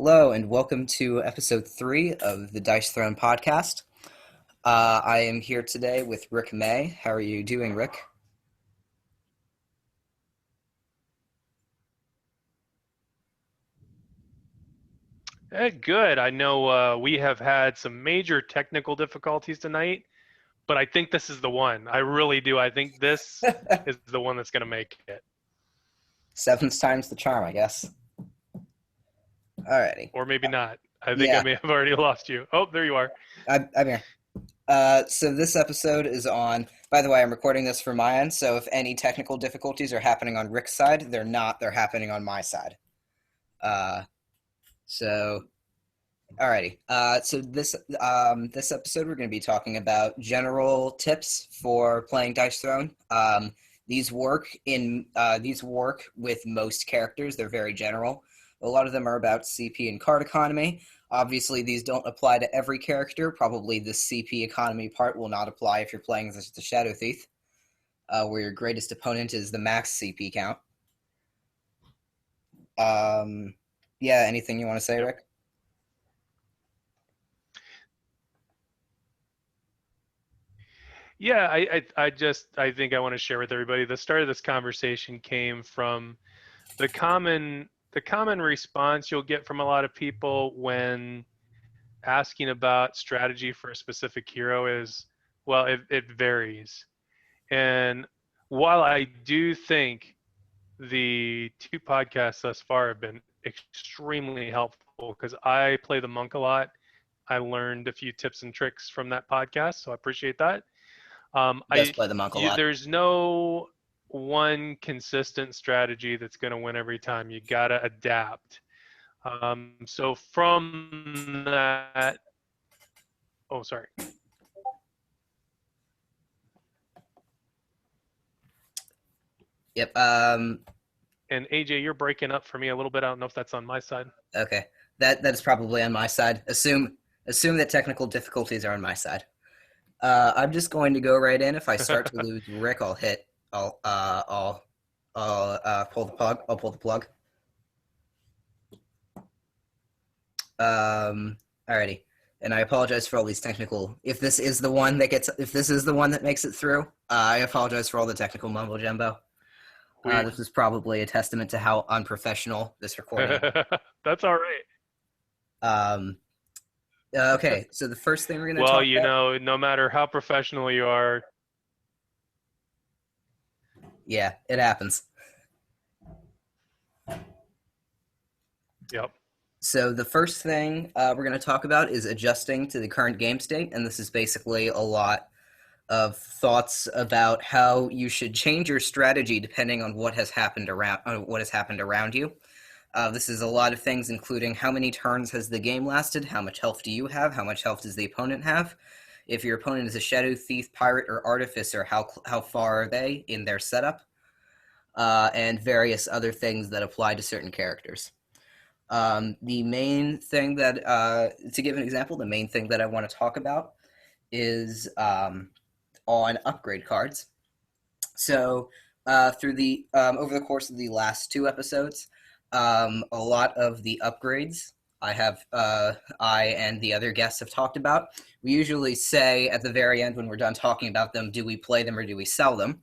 Hello, and welcome to episode 3 of the Dice Throne podcast. I am here today with Rick May. How are you doing, Rick? Good. I know we have had some major technical difficulties tonight, but I think this is the one. I really do. I think this is the one that's going to make it. Seventh time's the charm, I guess. Alrighty. Or maybe not. I think I Yeah, may have already lost you. Oh, there you are. I'm here. So this episode is on. By the way, I'm recording this from my end, so if any technical difficulties are happening on Rick's side, they're not. They're happening on my side. Uh, so Alrighty. So this episode we're going to be talking about general tips for playing Dice Throne. These work with most characters. They're very general. A lot of them are about CP and card economy. Obviously, these don't apply to every character. Probably the CP economy part will not apply if you're playing as the Shadow Thief, where your greatest opponent is the max CP count. Yeah. Anything you want to say, Rick? Yeah, I think I want to share with everybody. The start of this conversation came from the common response you'll get from a lot of people when asking about strategy for a specific hero is, well, it varies. And while I do think the two podcasts thus far have been extremely helpful because I play the monk a lot, I learned a few tips and tricks from that podcast, so I appreciate that. He does play the monk a lot. There's no one consistent strategy that's going to win every time. You got to adapt. So from that, oh, sorry. Yep. And AJ, you're breaking up for me a little bit. I don't know if that's on my side. Okay. That is probably on my side. Assume that technical difficulties are on my side. I'm just going to go right in. If I start to lose Rick, I'll hit. I'll pull the plug. I'll pull the plug. Alrighty. And I apologize for all these technical. If this is the one that makes it through, I apologize for all the technical mumbo jumbo. This is probably a testament to how unprofessional this recording is. That's all right. Okay, so the first thing we're going to Well, talk about... no matter how professional you are. Yeah, it happens. Yep. So the first thing we're going to talk about is adjusting to the current game state, and this is basically a lot of thoughts about how you should change your strategy depending on what has happened around you. This is a lot of things, including how many turns has the game lasted, how much health do you have, how much health does the opponent have, if your opponent is a Shadow Thief, Pirate, or Artificer, how far are they in their setup, and various other things that apply to certain characters. The main thing that, to give an example, the main thing that I want to talk about is on upgrade cards. So over the course of the last 2 episodes, a lot of the upgrades I and the other guests have talked about. We usually say at the very end when we're done talking about them, do we play them or do we sell them?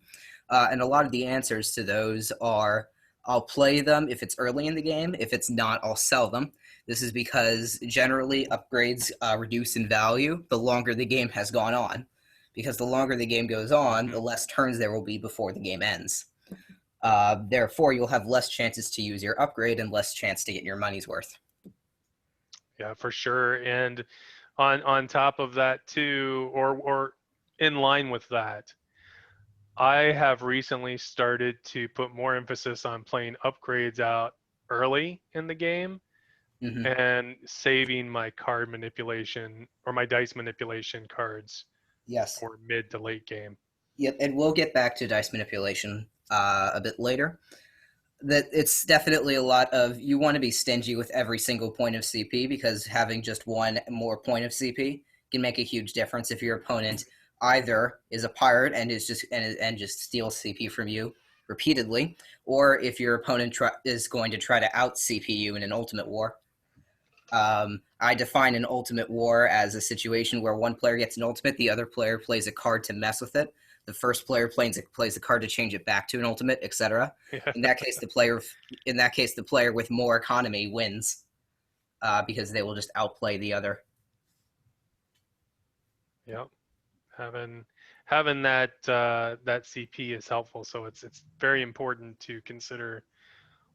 And a lot of the answers to those are, I'll play them if it's early in the game. If it's not, I'll sell them. This is because generally upgrades reduce in value the longer the game has gone on. Because the longer the game goes on, the less turns there will be before the game ends. Therefore, you'll have less chances to use your upgrade and less chance to get your money's worth. Yeah, for sure. And on top of that too, or in line with that, I have recently started to put more emphasis on playing upgrades out early in the game and saving my card manipulation or my dice manipulation cards Yes. for mid to late game. Yep, and we'll get back to dice manipulation a bit later. That it's definitely a lot of, you want to be stingy with every single point of CP because having just one more point of CP can make a huge difference if your opponent either is a pirate and just steals CP from you repeatedly, or if your opponent is going to try to out CP you in an ultimate war. I define an ultimate war as a situation where one player gets an ultimate, the other player plays a card to mess with it. The first player plays a card to change it back to an ultimate, etc. Yeah. In that case, the player with more economy wins because they will just outplay the other. Yep. Having that CP is helpful. So it's very important to consider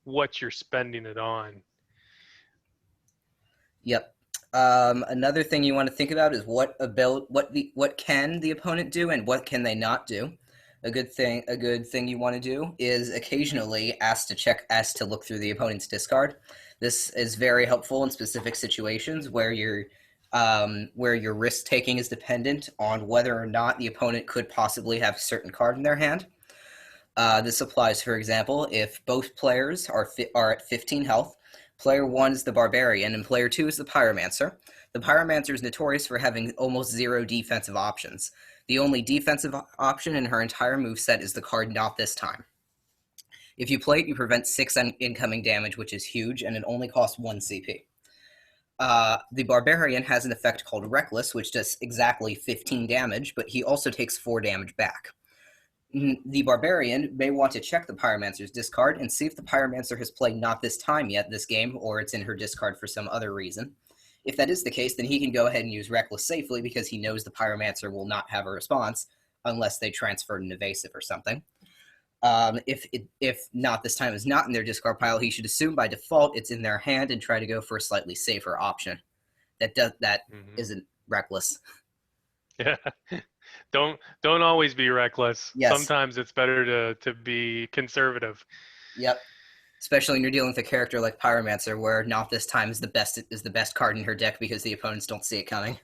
what you're spending it on. Yep. Another thing you want to think about is what can the opponent do and what can they not do. A good thing you want to do is occasionally ask to look through the opponent's discard. This is very helpful in specific situations where your risk taking is dependent on whether or not the opponent could possibly have a certain card in their hand. This applies, for example, if both players are at 15 health. Player 1 is the Barbarian, and Player 2 is the Pyromancer. The Pyromancer is notorious for having almost zero defensive options. The only defensive option in her entire moveset is the card Not This Time. If you play it, you prevent 6 incoming damage, which is huge, and it only costs 1 CP. The Barbarian has an effect called Reckless, which does exactly 15 damage, but he also takes 4 damage back. The Barbarian may want to check the Pyromancer's discard and see if the Pyromancer has played Not This Time yet this game, or it's in her discard for some other reason. If that is the case, then he can go ahead and use Reckless safely because he knows the Pyromancer will not have a response unless they transfer an evasive or something. If Not This Time is not in their discard pile, he should assume by default it's in their hand and try to go for a slightly safer option. That isn't Reckless. Yeah. Don't always be reckless. Yes. Sometimes it's better to be conservative. Yep. Especially when you're dealing with a character like Pyromancer, where Not This Time is the best card in her deck because the opponents don't see it coming.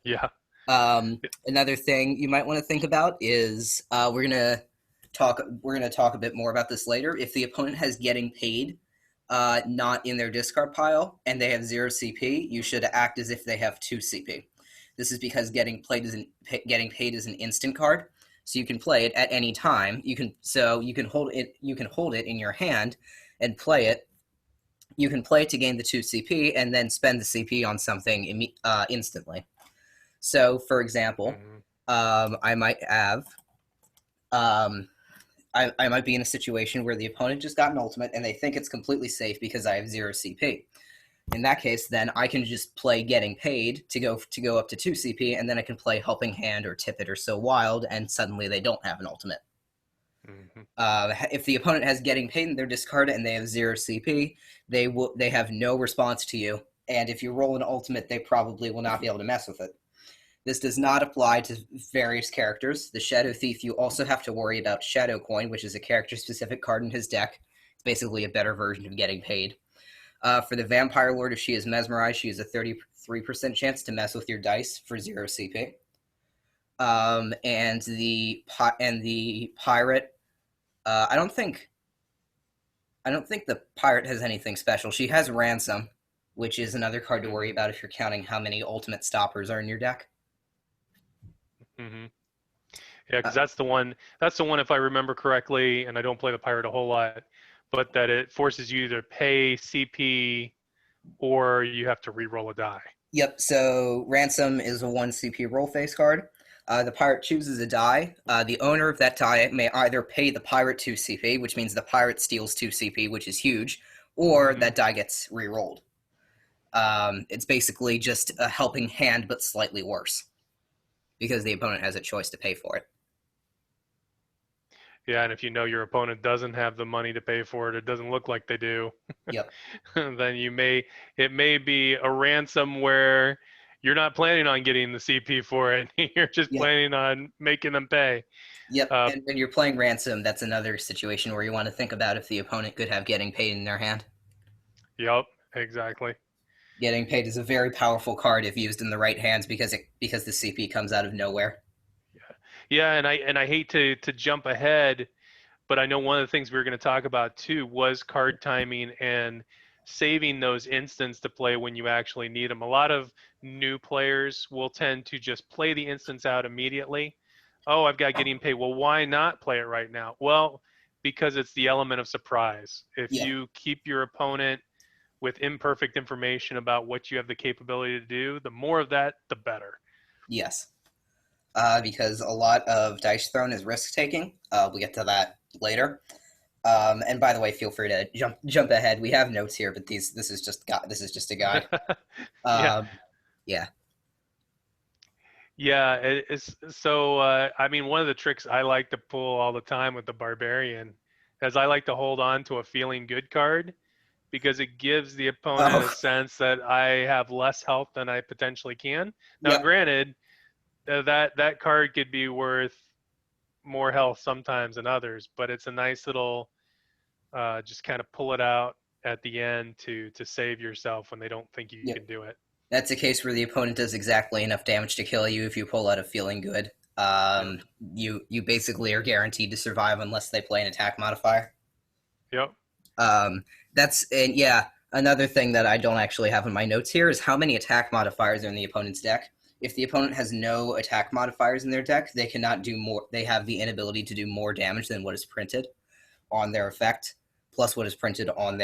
Yeah. Another thing you might want to think about is we're gonna talk a bit more about this later. If the opponent has Getting Paid not in their discard pile and they have 0 CP, you should act as if they have 2 CP. This is because Getting Paid is an instant card, so you can play it at any time. You can hold it in your hand and play it. You can play it to gain the 2 CP and then spend the CP on something instantly. So, for example, I might have I might be in a situation where the opponent just got an ultimate and they think it's completely safe because I have 0 CP. In that case, then I can just play Getting Paid to go up to 2 CP, and then I can play Helping Hand or Tip It or So Wild, and suddenly they don't have an ultimate. If the opponent has Getting Paid in their discard and they have 0 CP, they have no response to you, and if you roll an ultimate, they probably will not be able to mess with it. This does not apply to various characters. The Shadow Thief, you also have to worry about Shadow Coin, which is a character-specific card in his deck. It's basically a better version of Getting Paid. For the Vampire Lord, if she is mesmerized, she has a 33% chance to mess with your dice for 0 CP. And the pirate, I don't think the pirate has anything special. She has Ransom, which is another card to worry about if you're counting how many ultimate stoppers are in your deck. Yeah, because that's the one. That's the one, if I remember correctly, and I don't play the pirate a whole lot, but that it forces you to pay CP or you have to re-roll a die. Yep, so Ransom is a 1 CP roll face card. The pirate chooses a die. The owner of that die may either pay the pirate 2 CP, which means the pirate steals 2 CP, which is huge, or that die gets re-rolled. It's basically just a Helping Hand, but slightly worse, because the opponent has a choice to pay for it. Yeah, and if you know your opponent doesn't have the money to pay for it, it doesn't look like they do. Yep. Then it may be a ransom where you're not planning on getting the CP for it. You're just planning on making them pay. Yep. And when you're playing Ransom, that's another situation where you want to think about if the opponent could have Getting Paid in their hand. Yep, exactly. Getting Paid is a very powerful card if used in the right hands because the CP comes out of nowhere. Yeah, and I hate to jump ahead, but I know one of the things we were going to talk about too was card timing and saving those instants to play when you actually need them. A lot of new players will tend to just play the instants out immediately. Oh, I've got Getting Paid. Well, why not play it right now? Well, because it's the element of surprise. If you keep your opponent with imperfect information about what you have the capability to do, the more of that, the better. Yes. Because a lot of dice thrown is risk taking. We'll get to that later. And by the way, feel free to jump ahead. We have notes here, but this is just a guide. Yeah. Um, yeah. Yeah, it's so. I mean, one of the tricks I like to pull all the time with the barbarian is I like to hold on to a feeling good card because it gives the opponent a Oh, sense that I have less health than I potentially can. Now, yep. granted, that card could be worth more health sometimes than others, but it's a nice little just kind of pull it out at the end to save yourself when they don't think you Yep. can do it. That's a case where the opponent does exactly enough damage to kill you if you pull out a feeling good. Yep. You basically are guaranteed to survive unless they play an attack modifier. Yep. Um, and yeah, another thing that I don't actually have in my notes here is how many attack modifiers are in the opponent's deck. If the opponent has no attack modifiers in their deck, they cannot do more. They have the inability to do more damage than what is printed on their effect, plus what is printed on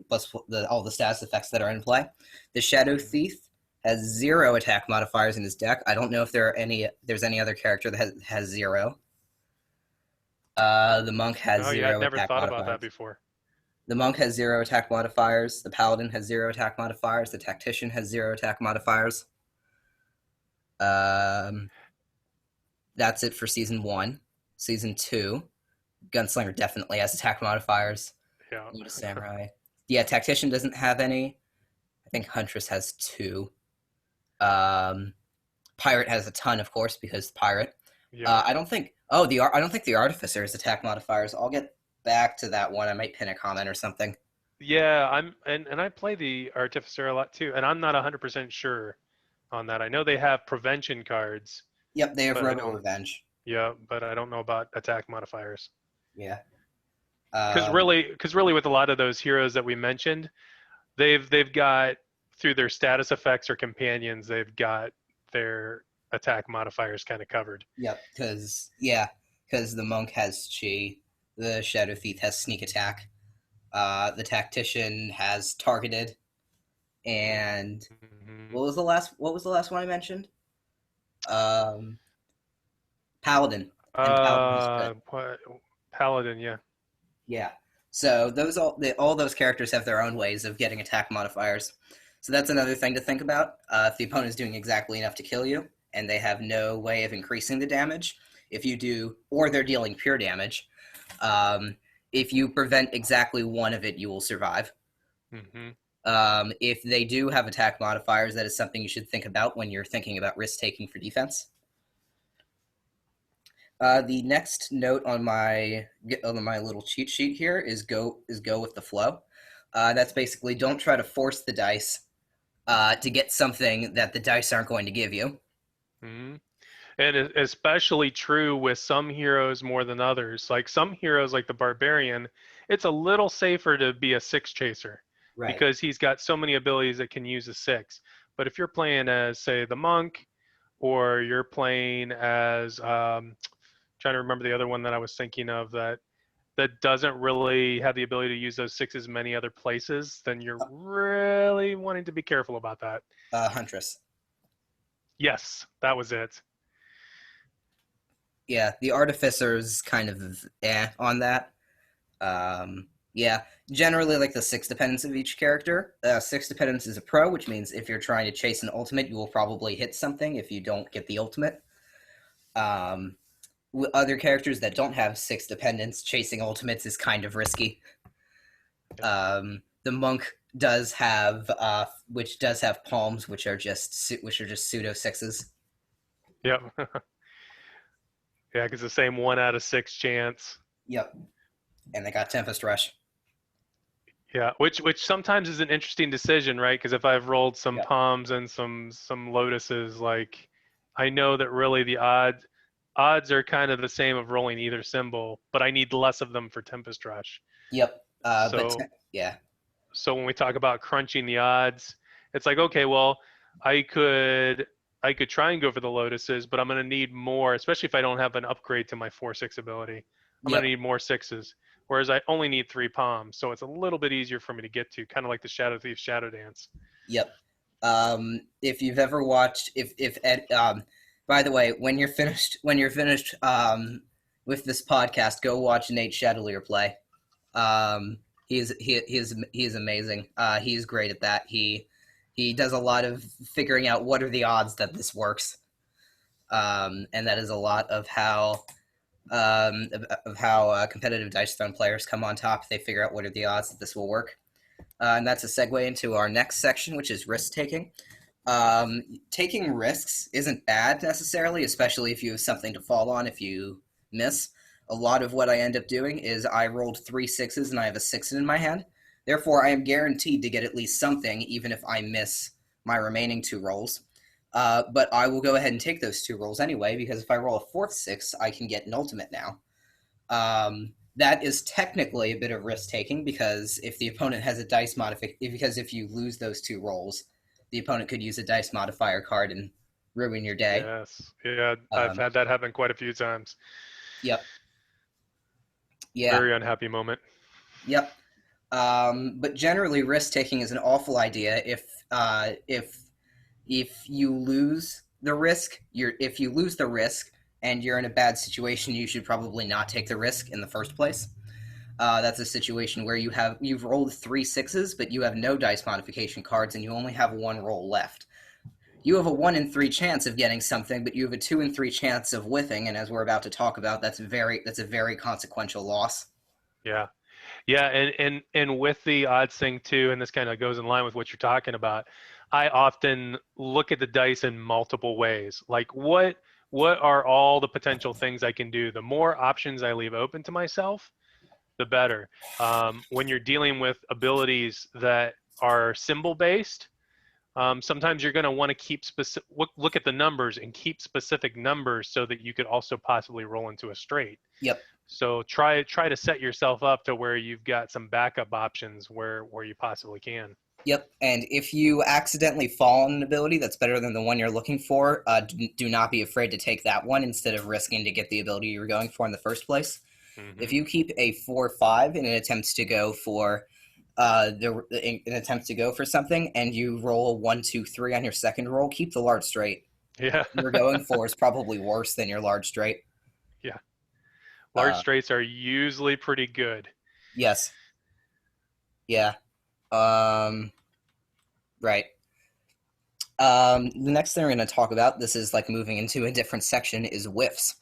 plus all the status effects that are in play. The Shadow Mhm. Thief has 0 attack modifiers in his deck. I don't know if there's any other character that has 0. The Monk has Oh yeah, I'd 0 never attack thought about that modifiers. before. The Monk has 0 attack modifiers. The Paladin has 0 attack modifiers. The Tactician has 0 attack modifiers. Um, that's it for season 1. Season 2, Gunslinger definitely has attack modifiers. Yeah. Lotus Samurai. Yeah, Tactician doesn't have any. I think Huntress has 2. Um, Pirate has a ton, of course, because Pirate. Yeah. I don't think. Oh, I don't think the Artificer has attack modifiers. I'll get back to that one. I might pin a comment or something. Yeah, and I play the Artificer a lot too, and I'm not 100% sure on that. I know they have prevention cards, Yep, they have but I Robo don't. Revenge. Yeah, but I don't know about attack modifiers. Yeah. Because really, with a lot of those heroes that we mentioned, they've got through their status effects or companions, they've got their attack modifiers kind of covered. Yep. Because the Monk has Chi, the Shadow Thief has Sneak Attack, the Tactician has Targeted, and Mm-hmm. what was the last one I mentioned? Um, Paladin, and Paladin is good. What, Paladin, yeah. Yeah. So all those characters have their own ways of getting attack modifiers. So that's another thing to think about. If the opponent is doing exactly enough to kill you, and they have no way of increasing the damage, if you do, or they're dealing pure damage, um, if you prevent exactly one of it, you will survive. Mm-hmm. If they do have attack modifiers, that is something you should think about when you're thinking about risk taking for defense. The next note on my little cheat sheet here is go with the flow. That's basically don't try to force the dice to get something that the dice aren't going to give you. Mm-hmm. And especially true with some heroes more than others. Like some heroes, like the Barbarian, it's a little safer to be a 6 chaser Right. because he's got so many abilities that can use a 6. But if you're playing as, say, the Monk, or you're playing as, trying to remember the other one that I was thinking of that doesn't really have the ability to use those 6s many other places, then you're really wanting to be careful about that. Huntress. Yes, that was it. Yeah, the Artificer's kind of on that. Yeah, generally like the 6 dependence of each character. 6 dependence is a pro, which means if you're trying to chase an ultimate, you will probably hit something if you don't get the ultimate. Um, Other characters that don't have 6 dependence, chasing ultimates is kind of risky. The Monk does have, which does have palms, which are just pseudo 6s. Yep. Yeah, because the same 1 out of 6 chance. Yep, and they got Tempest Rush. Yeah, which sometimes is an interesting decision, right? Because if I've rolled some Yep. palms and some lotuses, like I know that really the odds are kind of the same of rolling either symbol, but I need less of them for Tempest Rush. Yep. So Yeah. so when we talk about crunching the odds, it's like, okay, well, I could I could try and go for the lotuses, but I'm going to need more, especially if I don't have an upgrade to my 4/6 ability. I'm going to Yep. need more 6s. whereas I only need 3 palms, so it's a little bit easier for me to get to, kind of like the Shadow Thief Shadow Dance. Yep. If you've ever watched, if Ed, by the way, when you're finished with this podcast, go watch Nate Chatelier play. He is amazing. He's great at that. He does a lot of figuring out what are the odds that this works, and that is a lot of how competitive Dice Throne players come on top. They figure out what are the odds that this will work. And that's a segue into our next section, which is risk taking. Taking risks isn't bad necessarily, especially if you have something to fall on if you miss. A lot of what I end up doing is I rolled 3 6s and I have a 6 in my hand. Therefore, I am guaranteed to get at least something, even if I miss my remaining 2 rolls. But I will go ahead and take those 2 rolls anyway, because if I roll a 4th 6, I can get an ultimate now. That is technically a bit of risk taking, because if the opponent has a dice modification, because if you lose those 2 rolls, the opponent could use a dice modifier card and ruin your day. Yes, yeah, I've had that happen quite a few times. Yep. Yeah. Very unhappy moment. Yep. But generally, risk taking is an awful idea if you lose the risk. If you lose the risk and you're in a bad situation, you should probably not take the risk in the first place. That's a situation where you've rolled 3 6s, but you have no dice modification cards, and you only have 1 roll left. You have a 1 in 3 chance of getting something, but you have a 2 in 3 chance of whiffing, and as we're about to talk about, that's a very consequential loss. Yeah, yeah, and with the odds thing too, and this kind of goes in line with what you're talking about. I often look at the dice in multiple ways. Like, what are all the potential things I can do? The more options I leave open to myself, the better. When you're dealing with abilities that are symbol based, sometimes you're going to want to keep specific. Look at the numbers and keep specific numbers so that you could also possibly roll into a straight. Yep. So try to set yourself up to where you've got some backup options where you possibly can. Yep, and if you accidentally fall on an ability that's better than the one you're looking for, do not be afraid to take that one instead of risking to get the ability you were going for in the first place. Mm-hmm. If you keep a 4-5 in an attempt to go for something, and you roll a 1, 2, 3 on your second roll, keep the large straight. Yeah, what you're going for is probably worse than your large straight. Yeah, large straights are usually pretty good. Yes. Yeah. Right. The next thing we're going to talk about, this is like moving into a different section, is whiffs.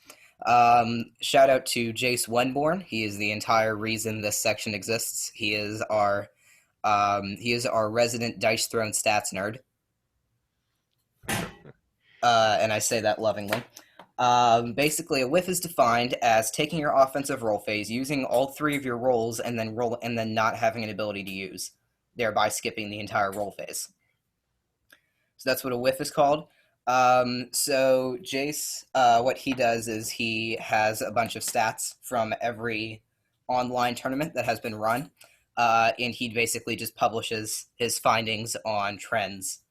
Shout out to Jace Wenborn. He is the entire reason this section exists. He is our resident Dice Throne stats nerd. And I say that lovingly. Basically, a whiff is defined as taking your offensive roll phase, using all 3 of your rolls, and then not having an ability to use, thereby skipping the entire roll phase. So that's what a whiff is called. So Jace, what he does is he has a bunch of stats from every online tournament that has been run, and he basically just publishes his findings on trends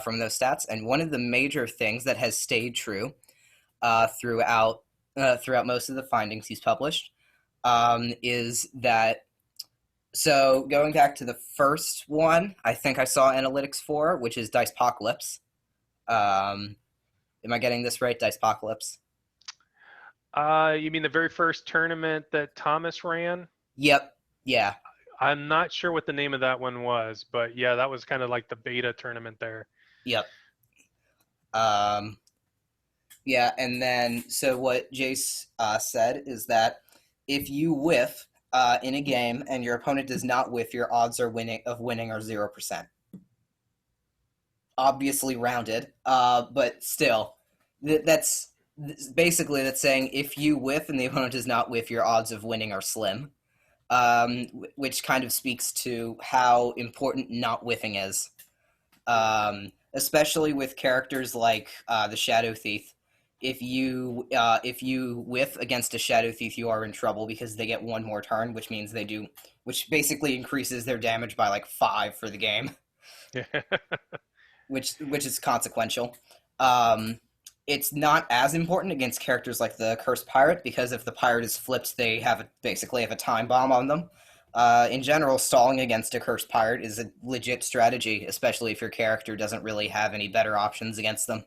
from those stats. And one of the major things that has stayed true throughout most of the findings he's published is that. So going back to the first one, I think I saw analytics for, which is Dicepocalypse. Am I getting this right? Dicepocalypse? You mean the very first tournament that Thomas ran? Yep. Yeah. I'm not sure what the name of that one was, but yeah, that was kind of like the beta tournament there. Yep. Yeah, and then so what Jace said is that if you whiff in a game and your opponent does not whiff, your odds of winning are 0%. Obviously rounded, but still, that's saying if you whiff and the opponent does not whiff, your odds of winning are slim, which kind of speaks to how important not whiffing is, especially with characters like the Shadow Thief. If you whiff against a Shadow Thief, you are in trouble because they get 1 more turn, which basically increases their damage by like 5 for the game, which is consequential. it's not as important against characters like the Cursed Pirate because if the pirate is flipped, they basically have a time bomb on them. In general, stalling against a Cursed Pirate is a legit strategy, especially if your character doesn't really have any better options against them.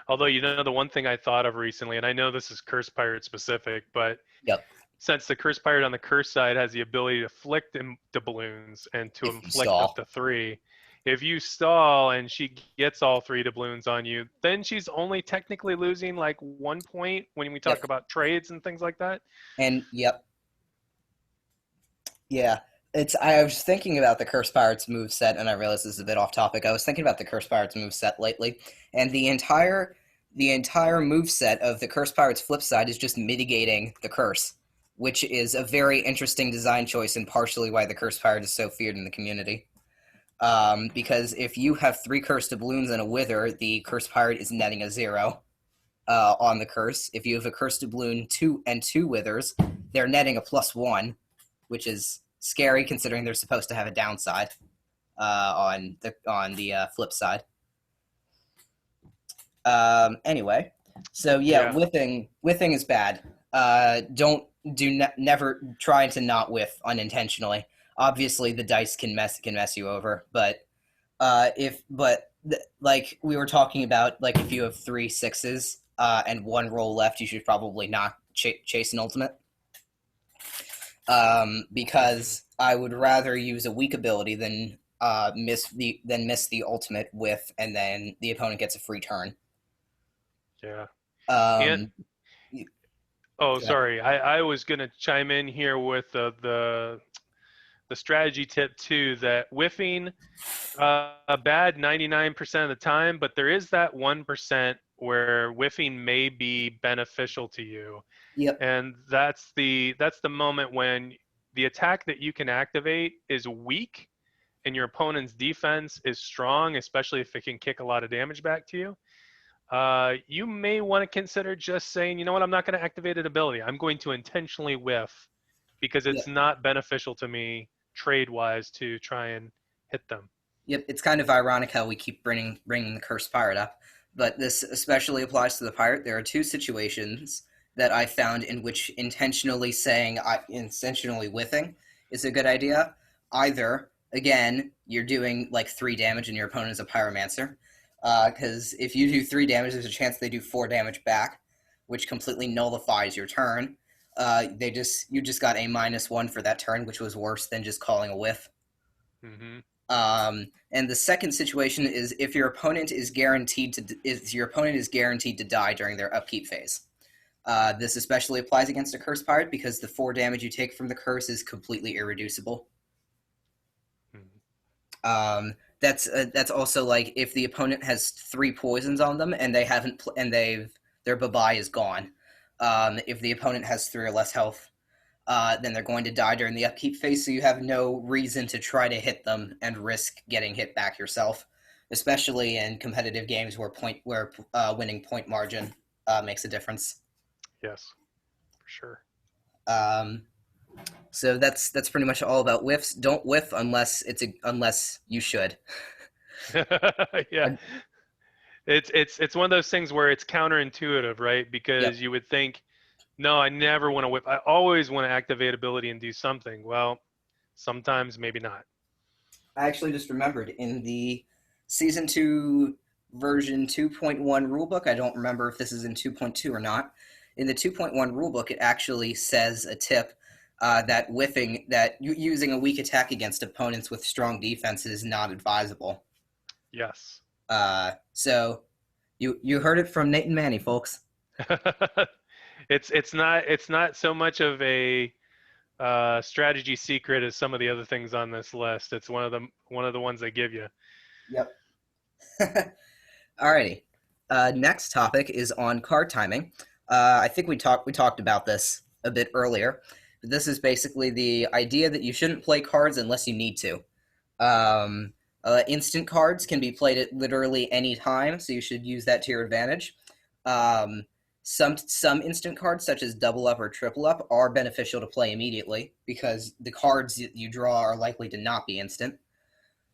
Although, the one thing I thought of recently, and I know this is Curse Pirate specific, but Yep, since the Curse Pirate on the Curse side has the ability to flick the balloons and to if you inflict up stall. to 3, if you stall and she gets all 3 doubloons on you, then she's only technically losing like 1 point when we talk Yep, about trades and things like that. and yep, yeah. I was thinking about the Curse Pirates move set, and I realized this is a bit off topic. I was thinking about the Curse Pirates move set lately, and the entire move set of the Curse Pirates flip side is just mitigating the curse, which is a very interesting design choice and partially why the Curse Pirate is so feared in the community. Because if you have 3 cursed doubloons and a wither, the Curse Pirate is netting a 0 on the curse. If you have a cursed doubloon 2 and 2 withers, they're netting a +1, which is scary considering they're supposed to have a downside on the flip side. Anyway, so yeah, Yeah. whiffing is bad. Never try to not whiff unintentionally. Obviously, the dice can mess you over, but like we were talking about, like if you have 3 sixes and 1 roll left, you should probably not chase an ultimate. Because I would rather use a weak ability than miss the ultimate whiff, and then the opponent gets a free turn. Yeah. And Um, oh, Go ahead. sorry. I was going to chime in here with the strategy tip too, that whiffing a bad 99% of the time, but there is that 1% where whiffing may be beneficial to you. Yep. And that's the moment when the attack that you can activate is weak and your opponent's defense is strong, especially if it can kick a lot of damage back to you. You may want to consider just saying, you know what, I'm not going to activate an ability. I'm going to intentionally whiff because it's Yep. not beneficial to me trade-wise to try and hit them. Yep. It's kind of ironic how we keep bringing the cursed pirate up, but this especially applies to the pirate. There are 2 situations that I found in which intentionally whiffing is a good idea. Either again, you're doing like 3 damage and your opponent is a pyromancer, because if you do 3 damage, there's a chance they do 4 damage back, which completely nullifies your turn. You just got a -1 for that turn, which was worse than just calling a whiff. Mm-hmm. And the second situation is if your opponent is guaranteed to die during their upkeep phase. This especially applies against a curse pirate because the 4 damage you take from the curse is completely irreducible. Mm-hmm. That's also like if the opponent has 3 poisons on them and their bye is gone. If the opponent has 3 or less health, then they're going to die during the upkeep phase, so you have no reason to try to hit them and risk getting hit back yourself, especially in competitive games where winning point margin makes a difference. Yes, for sure. Um, so that's pretty much all about whiffs. Don't whiff unless you should. Yeah, it's one of those things where it's counterintuitive, right? Yep. Because you would think, no, I never want to whip. I always want to activate ability and do something. Well, sometimes maybe not. I actually just remembered in the season 2 version 2.1 rulebook. I don't remember if this is in 2.2 or not. In the 2.1 rulebook, it actually says a tip that using a weak attack against opponents with strong defenses is not advisable. Yes. So you heard it from Nate and Manny, folks. It's not so much of a strategy secret as some of the other things on this list. It's one of the ones they give you. Yep. Alrighty. Next topic is on card timing. I think we talked about this a bit earlier. But this is basically the idea that you shouldn't play cards unless you need to. Instant cards can be played at literally any time, so you should use that to your advantage. Some instant cards, such as Double Up or Triple Up, are beneficial to play immediately because the cards you draw are likely to not be instant.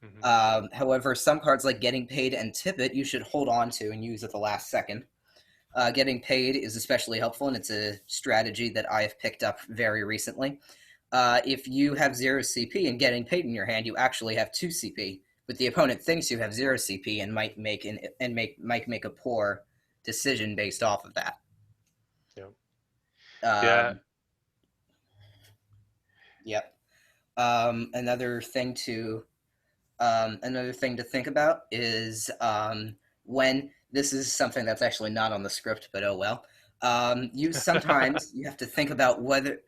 Mm-hmm. However, some cards like Getting Paid and Tippet you should hold on to and use at the last second. Getting paid is especially helpful, and it's a strategy that I have picked up very recently. If you have 0 CP and getting paid in your hand, you actually have 2 CP, but the opponent thinks you have 0 CP and might make a poor decision based off of that. Yeah. Yeah. Um, yep. Another thing to think about is when this is something that's actually not on the script, but oh well. Sometimes you have to think about whether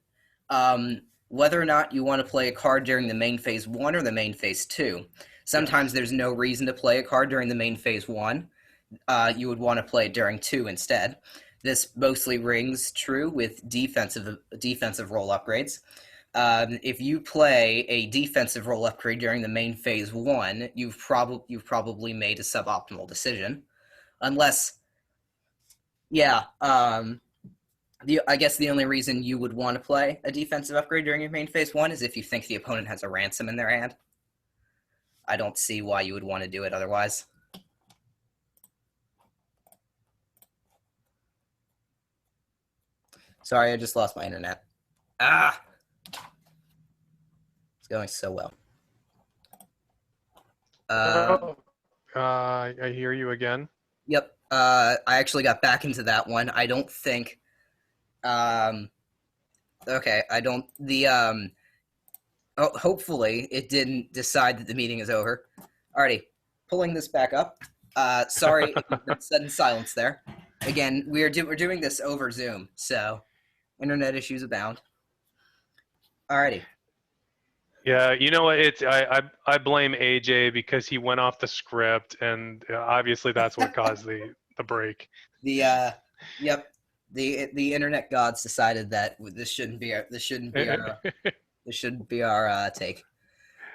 or not you want to play a card during the main phase 1 or the main phase 2. Sometimes Yes. there's no reason to play a card during the main phase 1. You would want to play it during 2 instead. This mostly rings true with defensive role upgrades. If you play a defensive role upgrade during the main phase 1, you've probably made a suboptimal decision, unless, yeah. I guess the only reason you would want to play a defensive upgrade during your main phase 1 is if you think the opponent has a ransom in their hand. I don't see why you would want to do it otherwise. Sorry, I just lost my internet. Ah! It's going so well. I hear you again. Yep. I actually got back into that one. I don't think. Okay. I don't. Hopefully, it didn't decide that the meeting is over. Alrighty. Pulling this back up. Sorry if you've been sudden silence there. Again, we're doing this over Zoom, so internet issues abound. Alrighty. Yeah, you know what? I blame AJ because he went off the script, and obviously that's what caused the break. Yep. The internet gods decided that this shouldn't be our take.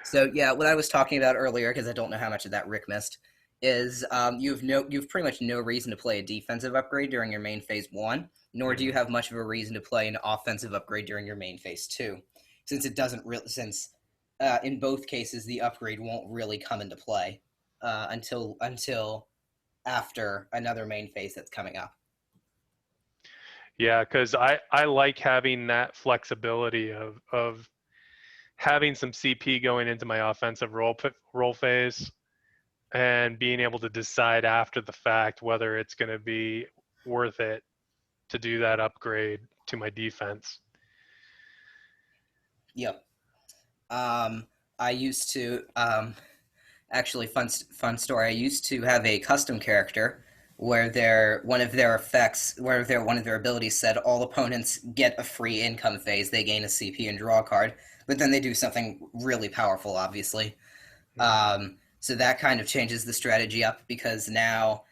So yeah, what I was talking about earlier, because I don't know how much of that Rick missed, is you've pretty much no reason to play a defensive upgrade during your main phase 1, nor do you have much of a reason to play an offensive upgrade during your main phase 2, since it doesn't really in both cases the upgrade won't really come into play until after another main phase that's coming up. Yeah, because I like having that flexibility of having some CP going into my offensive role phase and being able to decide after the fact whether it's going to be worth it to do that upgrade to my defense. Yep. I used to actually fun story. I used to have a custom character where one of their abilities said all opponents get a free income phase. They gain a CP and draw a card, but then they do something really powerful, obviously. So that kind of changes the strategy up, because now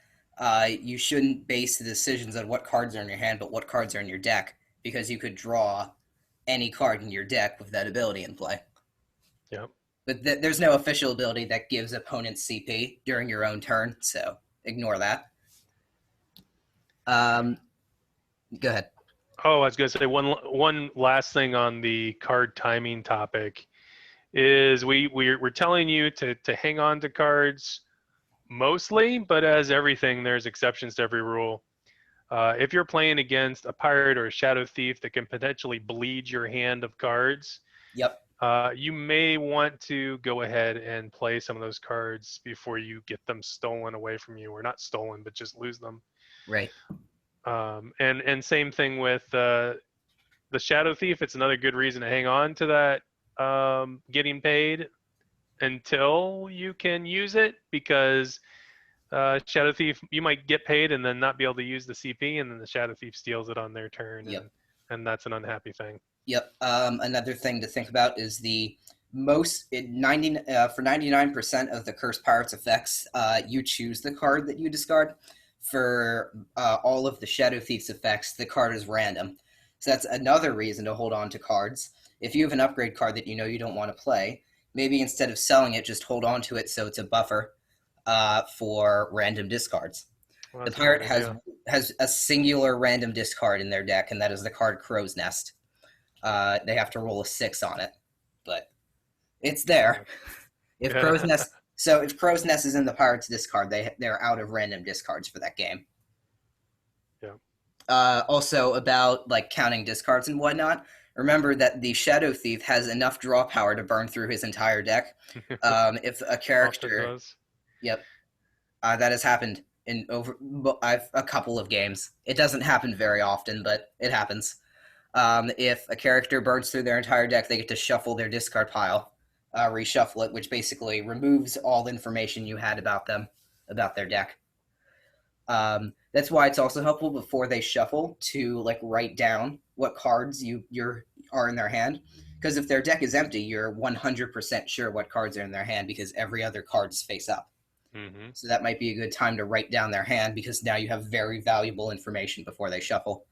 you shouldn't base the decisions on what cards are in your hand, but what cards are in your deck, because you could draw any card in your deck with that ability in play. Yep. But there's no official ability that gives opponents CP during your own turn, so ignore that. Go ahead. Oh, I was going to say one last thing on the card timing topic is we're telling you to hang on to cards mostly, but as everything, there's exceptions to every rule. If you're playing against a pirate or a shadow thief that can potentially bleed your hand of cards, Yep. You may want to go ahead and play some of those cards before you get them stolen away from you, or not stolen, but just lose them. Right. And same thing with the shadow thief. It's another good reason to hang on to that getting paid until you can use it, because shadow thief, you might get paid and then not be able to use the CP, and then the shadow thief steals it on their turn. Yep. And that's an unhappy thing. Yep. Another thing to think about is for 99% of the Cursed Pirates effects, you choose the card that you discard. For all of the Shadow Thief's effects, the card is random. So that's another reason to hold on to cards. If you have an upgrade card that you know you don't want to play, maybe instead of selling it, just hold on to it so it's a buffer for random discards. Well, the pirate has a singular random discard in their deck, and that is the card Crow's Nest. They have to roll a 6 on it, but it's there. If Crow's Nest is in the pirate's discard, they're out of random discards for that game. Yeah. Also about like counting discards and whatnot. Remember that the Shadow Thief has enough draw power to burn through his entire deck. If a Often character, does. yep, that has happened in I've a couple of games. It doesn't happen very often, but it happens. If a character burns through their entire deck, they get to shuffle their discard pile, reshuffle it, which basically removes all the information you had about them, about their deck. That's why it's also helpful before they shuffle to like write down what cards you're are in their hand. Because if their deck is empty, you're 100% sure what cards are in their hand because every other card is face up. Hmm. So that might be a good time to write down their hand because now you have very valuable information before they shuffle.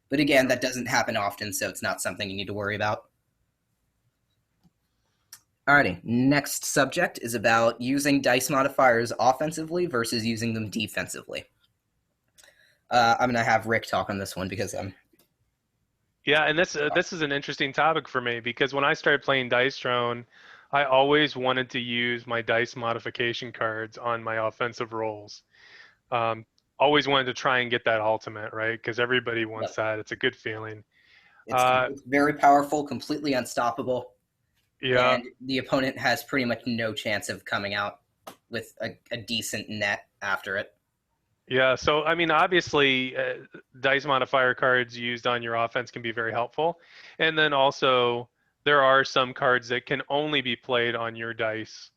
But again, Yep. that doesn't happen often, so it's not something you need to worry about. Alrighty, next subject is about using dice modifiers offensively versus using them defensively. I'm gonna have Rick talk on this one because Yeah, and this is an interesting topic for me because when I started playing Dice Throne, I always wanted to use my dice modification cards on my offensive rolls. Um, Always wanted to try and get that ultimate, right? Because everybody wants yep, that. It's a good feeling. it's Uh, it's very powerful, completely unstoppable, yeah, and the opponent has pretty much no chance of coming out with a decent net after it. yeah. So I mean, obviously, dice modifier cards used on your offense can be very helpful, and then also there are some cards that can only be played on your dice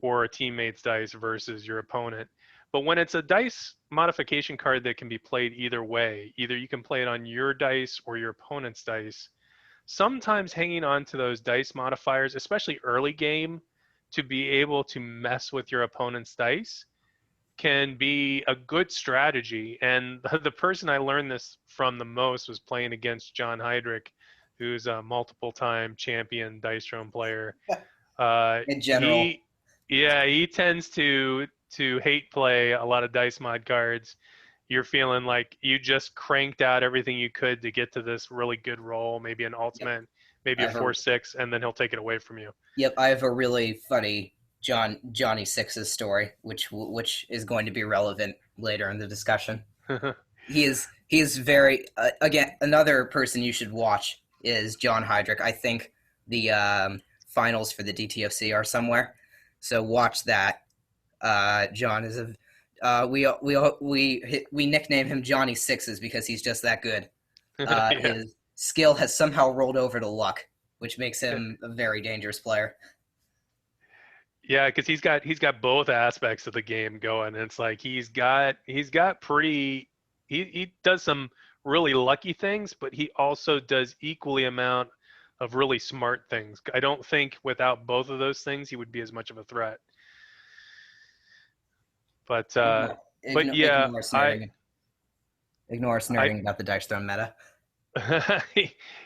or a teammate's dice versus your opponent. But when it's a dice modification card that can be played either way, either you can play it on your dice or your opponent's dice, sometimes hanging on to those dice modifiers, especially early game, to be able to mess with your opponent's dice can be a good strategy. And the person I learned this from the most was playing against John Heydrich, who's a multiple time champion dice throne player. In general, He, yeah, he tends to hate play a lot of dice mod cards. You're feeling like you just cranked out everything you could to get to this really good roll, maybe an yep, ultimate, maybe I a have a 4/6, and then he'll take it away from you. yep, I have a really funny Johnny Six's story, which is going to be relevant later in the discussion. He is very again another person you should watch is John Heydrich. I think the finals for the DTFC are somewhere, so watch that. John is a we nickname him Johnny Sixes because he's just that good. Yeah. His skill has somehow rolled over to luck, which makes him a very dangerous player. Yeah, because he's got both aspects of the game going. And it's like he's got pretty he does some really lucky things, but he also does equally amount of really smart things. I don't think without both of those things he would be as much of a threat. But Ignore, but ignore, yeah, ignore I nerding. Ignore us I nerding about the Dice Throne meta.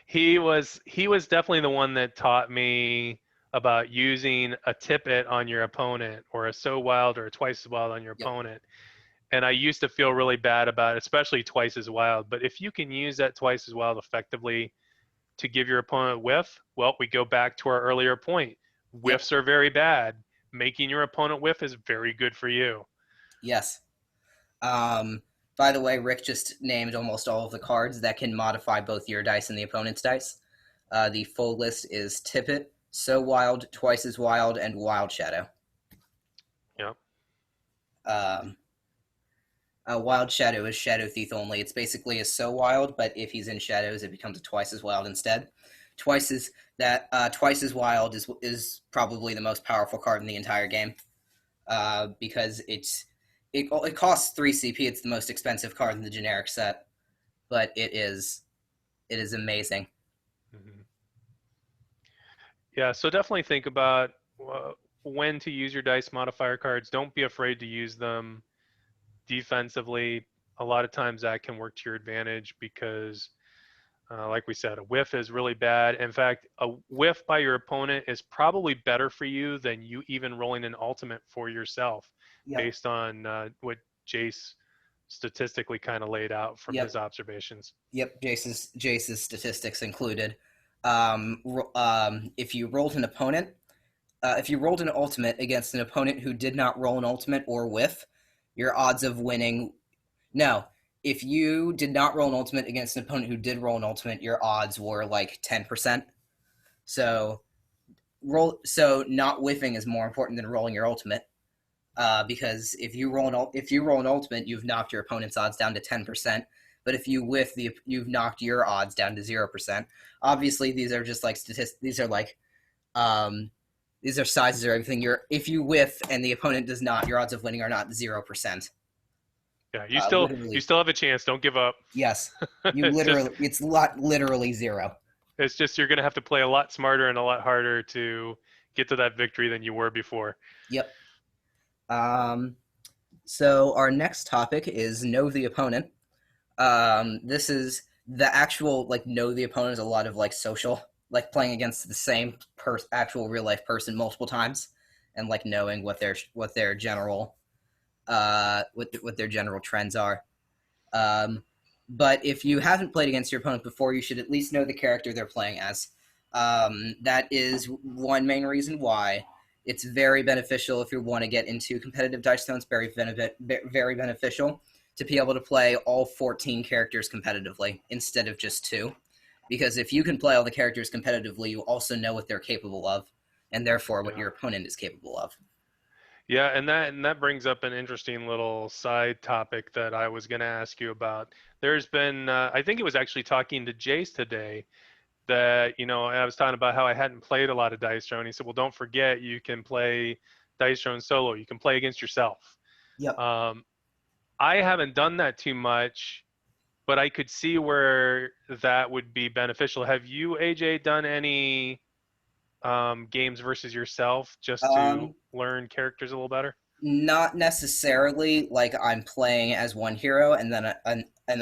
he was definitely the one that taught me about using a tippet on your opponent or a so wild or a twice as wild on your Yep. opponent. And I used to feel really bad about it, especially twice as wild. But if you can use that twice as wild effectively to give your opponent a whiff, well, we go back to our earlier point. Yep. Whiffs are very bad. Making your opponent whiff is very good for you. Yes. Um, by the way, Rick just named almost all of the cards that can modify both your dice and the opponent's dice. The full list is Tippet, So Wild, Twice as Wild, and Wild Shadow. Yeah. Um, Wild Shadow is Shadow Thief only. It's basically a So Wild, but if he's in shadows, it becomes a Twice as Wild instead. Twice as Wild is probably the most powerful card in the entire game because it costs 3 CP. It's the most expensive card in the generic set, but it is amazing. Mm-hmm. Yeah. So definitely think about when to use your dice modifier cards. Don't be afraid to use them defensively. A lot of times that can work to your advantage because like we said, a whiff is really bad. In fact, a whiff by your opponent is probably better for you than you even rolling an ultimate for yourself, Yep. based on what Jace statistically kind of laid out from his Yep. observations. Yep. Jace's statistics included. If you rolled an opponent, if you rolled an ultimate against an opponent who did not roll an ultimate or whiff, your odds of winning. No, if you did not roll an ultimate against an opponent who did roll an ultimate, your odds were like 10%. So not whiffing is more important than rolling your ultimate. Because if you roll an ultimate, you've knocked your opponent's odds down to 10%. But if you whiff, you've knocked your odds down to 0%. Obviously, these are just like statistics. These are sizes or everything. If you whiff and the opponent does not, your odds of winning are not 0%. Yeah, you Literally, still have a chance. Don't give up. yes. It's just Literally zero. it's just you're gonna have to play a lot smarter and a lot harder to get to that victory than you were before. Yep. Um, so our next topic is know the opponent. This is the actual like know the opponent is a lot of like social, like playing against the same actual real life person multiple times, and like knowing what their general what their general trends are. Um, but if you haven't played against your opponent before, you should at least know the character they're playing as. That is one main reason why it's very beneficial if you want to get into competitive Dice Stone. It's very beneficial to be able to play all 14 characters competitively instead of just 2. Because if you can play all the characters competitively, you also know what they're capable of, and therefore what your opponent is capable of. Yeah, and that brings up an interesting little side topic that I was going to ask you about. There's been I think it was actually talking to Jace today that I was talking about how I hadn't played a lot of Dice Throne. He said, "Well, don't forget you can play Dice Throne solo. You can play against yourself." Yep. Um, I haven't done that too much, but I could see where that would be beneficial. Have you, AJ, done any games versus yourself just to Um, learn characters a little better? Not necessarily like I'm playing as one hero and then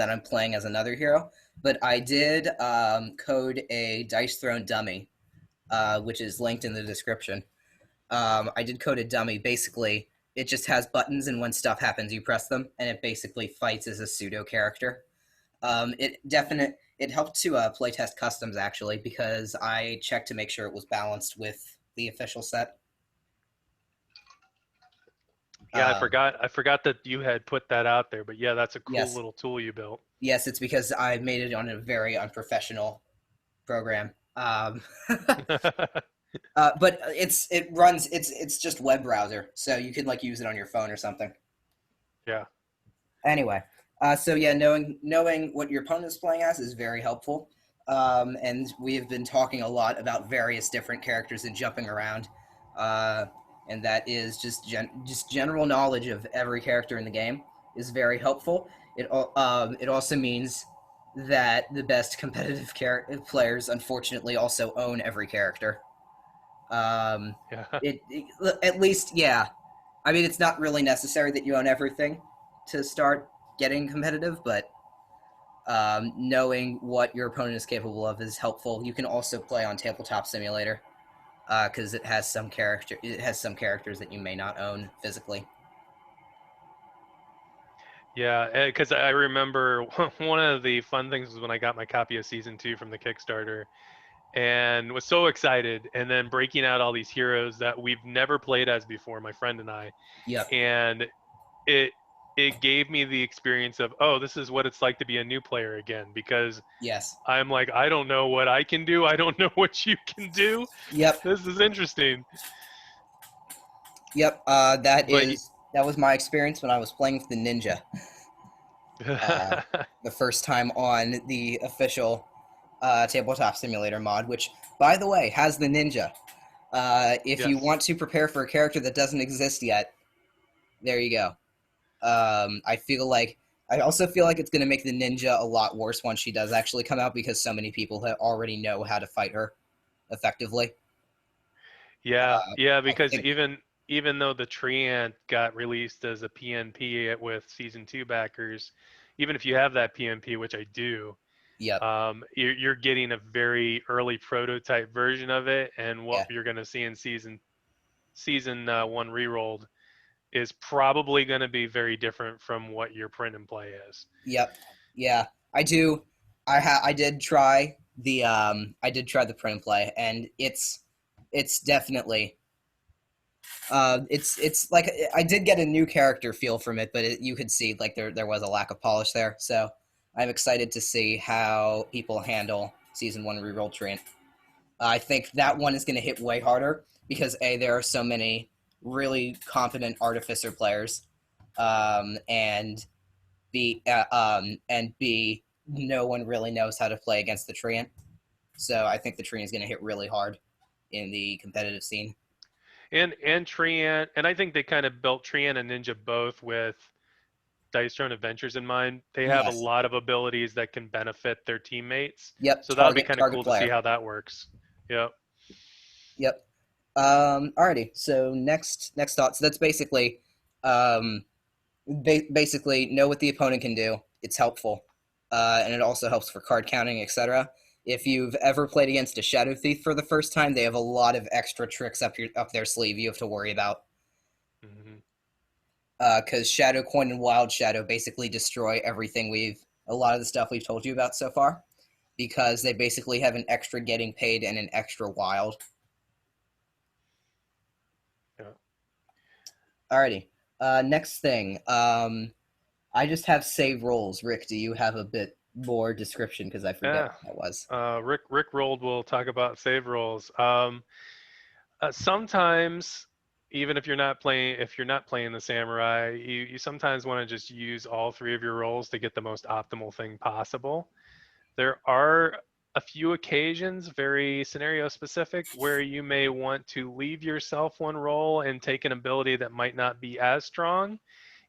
I'm playing as another hero, but I did code a Dice Throne dummy, which is linked in the description. I did code a dummy. Basically, it just has buttons, and when stuff happens, you press them, and it basically fights as a pseudo character. It helped to playtest customs actually because I checked to make sure it was balanced with the official set. Yeah, Um, I forgot that you had put that out there, but yeah, that's a cool yes, little tool you built. yes, it's because I made it on a very unprofessional program. But it's just web browser, so you could like use it on your phone or something. Yeah. Anyway, so yeah, knowing what your opponent is playing as is very helpful. And we have been talking a lot about various different characters and jumping around, and that is just general knowledge of every character in the game is very helpful. It also means that the best competitive players unfortunately also own every character. Yeah. At least, yeah. I mean, it's not really necessary that you own everything to start getting competitive, but knowing what your opponent is capable of is helpful. You can also play on Tabletop Simulator because it has some characters that you may not own physically. Yeah, because I remember one of the fun things was when I got my copy of season 2 from the Kickstarter and was so excited, and then breaking out all these heroes that we've never played as before, my friend and I, Yep. and it it gave me the experience of, oh, this is what it's like to be a new player again, because Yes. I'm like, I don't know what I can do, I don't know what you can do. Yep. This is interesting. Yep. But That was my experience when I was playing with the ninja. Uh, the first time on the official Tabletop Simulator mod, which, by the way, has the ninja. If you yes. want to prepare for a character that doesn't exist yet, there you go. I also feel like it's going to make the ninja a lot worse once she does actually come out because so many people already know how to fight her effectively. Yeah, I because think. even though the Treant got released as a PNP with season 2 backers, even if you have that PNP, which I do, Yep. you're getting a very early prototype version of it, and what Yeah. you're going to see in season 1 rerolled is probably going to be very different from what your print and play is. Yep. Yeah. I do. I did try the print and play, and it's definitely It's like I did get a new character feel from it, but you could see like there was a lack of polish there. So I'm excited to see how people handle season one reroll treant. I think that one is going to hit way harder because there are so many really competent artificer players, and B, no one really knows how to play against the treant. So I think the treant is going to hit really hard in the competitive scene. And Treant, and I think they kind of built Treant and Ninja both with Dice Throne Adventures in mind. They have a Yes. lot of abilities that can benefit their teammates. Yep. So that'll be kind of Target cool to see player. how that works. Yep. Yep. Alrighty. So next thought. So that's basically, basically know what the opponent can do. It's helpful, and it also helps for card counting, etc. If you've ever played against a Shadow Thief for the first time, they have a lot of extra tricks up their sleeve you have to worry about. Because Shadow Coin and Wild Shadow basically destroy a lot of the stuff we've told you about so far, because they basically have an extra getting paid and an extra wild. Yeah. Alrighty. Next thing. I just have save rolls. Rick, do you have a bit more description? Because I forget what that was. Rick rolled. We'll talk about save rolls. Sometimes, even if you're not playing the samurai, you sometimes want to just use all three of your rolls to get the most optimal thing possible. There are a few occasions, very scenario specific, where you may want to leave yourself one roll and take an ability that might not be as strong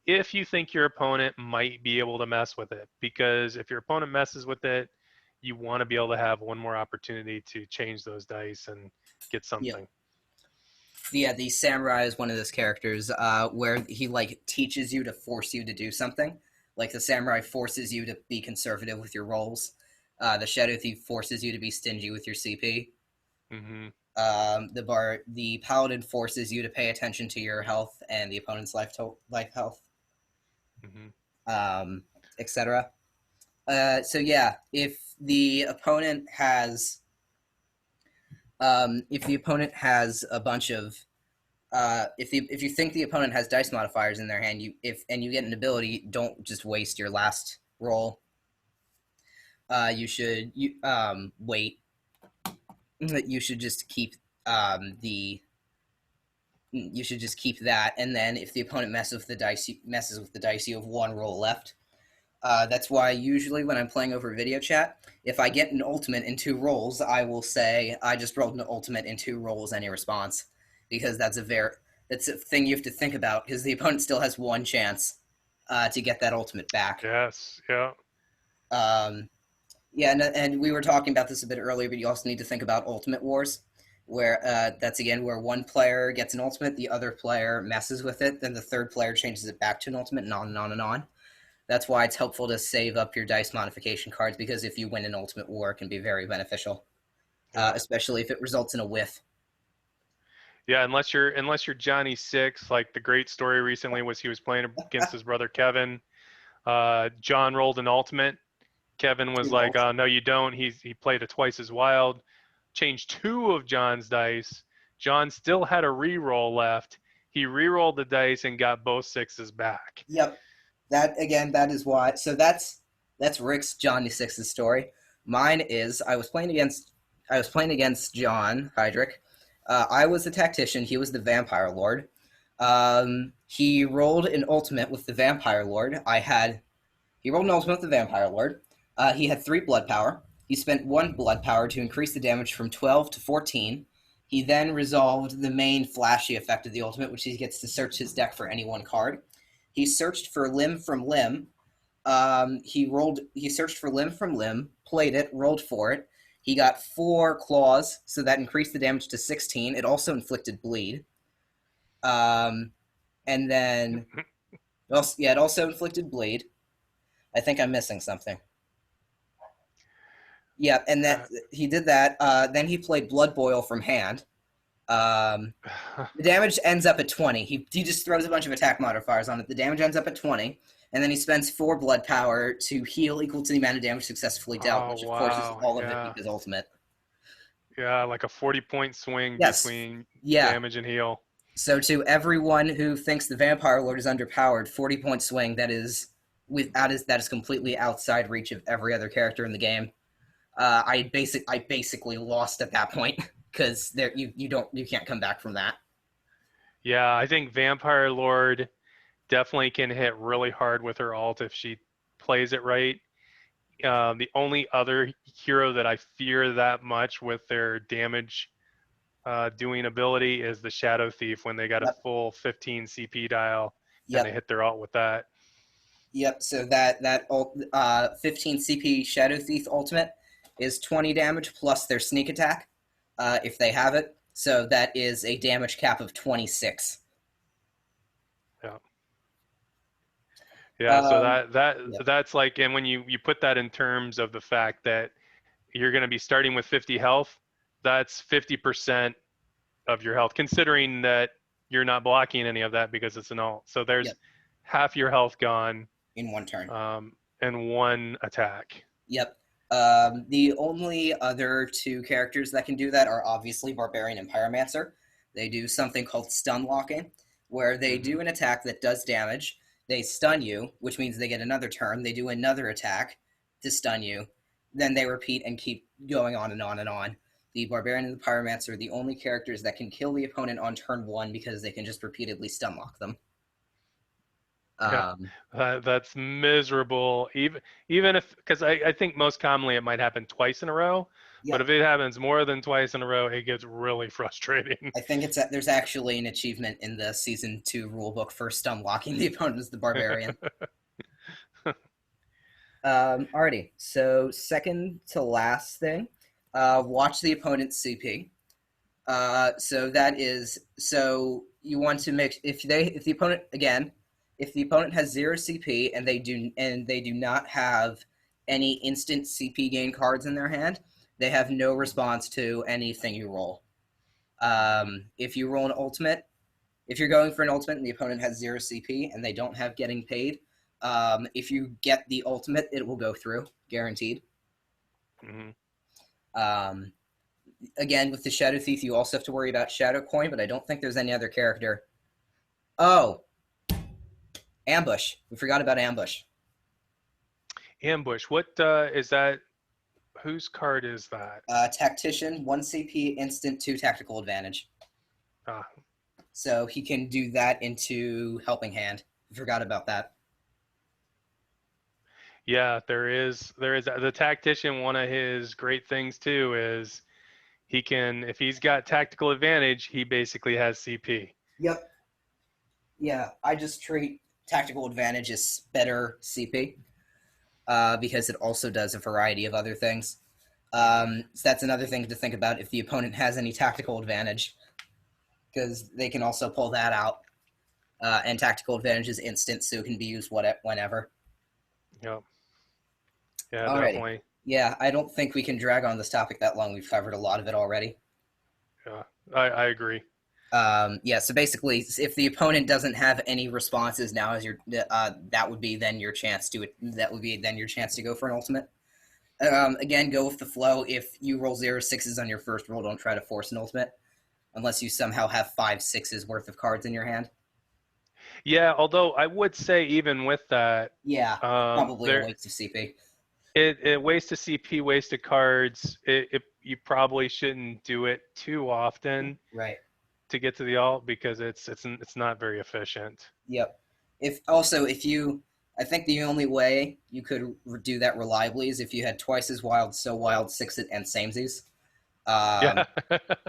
if you think your opponent might be able to mess with it. Because if your opponent messes with it, you want to be able to have one more opportunity to change those dice and get something. Yeah, the samurai is one of those characters where he like teaches you to force you to do something. Like the samurai forces you to be conservative with your rolls. The shadow thief forces you to be stingy with your CP. Mm-hmm. The paladin forces you to pay attention to your health and the opponent's life health, Mm-hmm. etc. So yeah, if the opponent has a bunch of if you think the opponent has dice modifiers in their hand, you get an ability, don't just waste your last roll. You should wait. You should just keep you should just keep that, and then if the opponent messes with the dice, you have one roll left. That's why usually when I'm playing over video chat, if I get an ultimate in 2 rolls, I will say I just rolled an ultimate in 2 rolls, any response, because that's a thing you have to think about, because the opponent still has one chance to get that ultimate back. Yes. Yeah. Yeah, and we were talking about this a bit earlier, but you also need to think about ultimate wars, where that's again where one player gets an ultimate, the other player messes with it, then the third player changes it back to an ultimate, and on and on and on. That's why it's helpful to save up your dice modification cards, because if you win an ultimate war, it can be very beneficial, especially if it results in a whiff. Yeah, unless you're Johnny Six, like the great story recently was he was playing against his brother Kevin. John rolled an ultimate. Kevin was like, "Oh no, you don't." He played it twice as wild. Changed 2 of John's dice. John still had a re-roll left. He re-rolled the dice and got both 6s back. Yep. That is why. So that's Rick's Johnny Six's story. Mine is I was playing against John Heydrich. I was the tactician. He was the vampire lord. He rolled an ultimate with the vampire lord. He rolled an ultimate with the vampire lord. He had 3 blood power. He spent 1 blood power to increase the damage from 12 to 14. He then resolved the main flashy effect of the ultimate, which he gets to search his deck for any one card. He searched for limb from limb. He searched for limb from limb, played it, rolled for it. He got 4 claws, so that increased the damage to 16. It also inflicted bleed. And then, it also inflicted bleed. I think I'm missing something. Yeah, and he did that. Then he played Blood Boil from hand. The damage ends up at 20. He just throws a bunch of attack modifiers on it. The damage ends up at 20, and then he spends 4 blood power to heal equal to the amount of damage successfully dealt, which of course is all of it because ultimate. Yeah, like a 40-point swing between damage and heal. So to everyone who thinks the Vampire Lord is underpowered, 40-point swing that is completely outside reach of every other character in the game. I basically lost at that point because there you can't come back from that. Yeah, I think Vampire Lord definitely can hit really hard with her ult if she plays it right. The only other hero that I fear that much with their damage doing ability is the Shadow Thief when they got a Yep, full 15 CP dial and they yep, hit their ult with that. yep. So that 15 CP Shadow Thief ultimate is 20 damage plus their sneak attack if they have it. So that is a damage cap of 26. Yeah. Yeah, so Um, that that yep, that's like, and when you put that in terms of the fact that you're going to be starting with 50 health, that's 50% of your health, considering that you're not blocking any of that because it's an ult. So there's yep, half your health gone in one turn. in one attack. Yep. The only other two characters that can do that are obviously Barbarian and Pyromancer. They do something called stun locking, where they Hmm. do an attack that does damage. They stun you, which means they get another turn. They do another attack to stun you. Then they repeat and keep going on and on and on. The Barbarian and the Pyromancer are the only characters that can kill the opponent on turn one because they can just repeatedly stun lock them. Yeah, Um, that's miserable. Even if, because I think most commonly it might happen twice in a row, but yep. if it happens more than twice in a row, it gets really frustrating. I think there's actually an achievement in the season 2 rulebook for stun locking the opponent as the barbarian. Alrighty, so second to last thing, watch the opponent's CP. So you want to make if the opponent again, if the opponent has 0 CP and they do not have any instant CP gain cards in their hand, they have no response to anything you roll. If you roll an ultimate, if you're going for an ultimate and the opponent has 0 CP and they don't have getting paid, if you get the ultimate, it will go through, guaranteed. Hmm. Um, Again, with the Shadow Thief, you also have to worry about Shadow Coin, but I don't think there's any other character. Oh, Ambush. We forgot about Ambush. Ambush. What is that? Whose card is that? Tactician, 1 CP, instant, 2 tactical advantage. Ah, So he can do that into Helping Hand. We forgot about that. yeah, there is the tactician. One of his great things too is he can, if he's got tactical advantage, he basically has CP. Yep. Yeah, I just treat tactical advantage as better CP. Because it also does a variety of other things. Hmm. So that's another thing to think about if the opponent has any tactical advantage, because they can also pull that out. And tactical advantage is instant, so it can be used whenever. Yeah, yeah, Alrighty. definitely. Yeah, I don't think we can drag on this topic that long. We've covered a lot of it already. Yeah, I agree. Yeah, so basically, if the opponent doesn't have any responses now, as your that would be then your chance to go for an ultimate. Again, go with the flow. If you roll 0 6s on your first roll, don't try to force an ultimate unless you somehow have 5 6s worth of cards in your hand. Yeah, although I would say even with that, Yeah, it's probably a there waste of CP. it wasted CP, wasted cards. You probably shouldn't do it too often Right. to get to the alt because it's not very efficient. Yep. I think the only way you could do that reliably is if you had twice as wild, so wild, six and samesies, Yeah,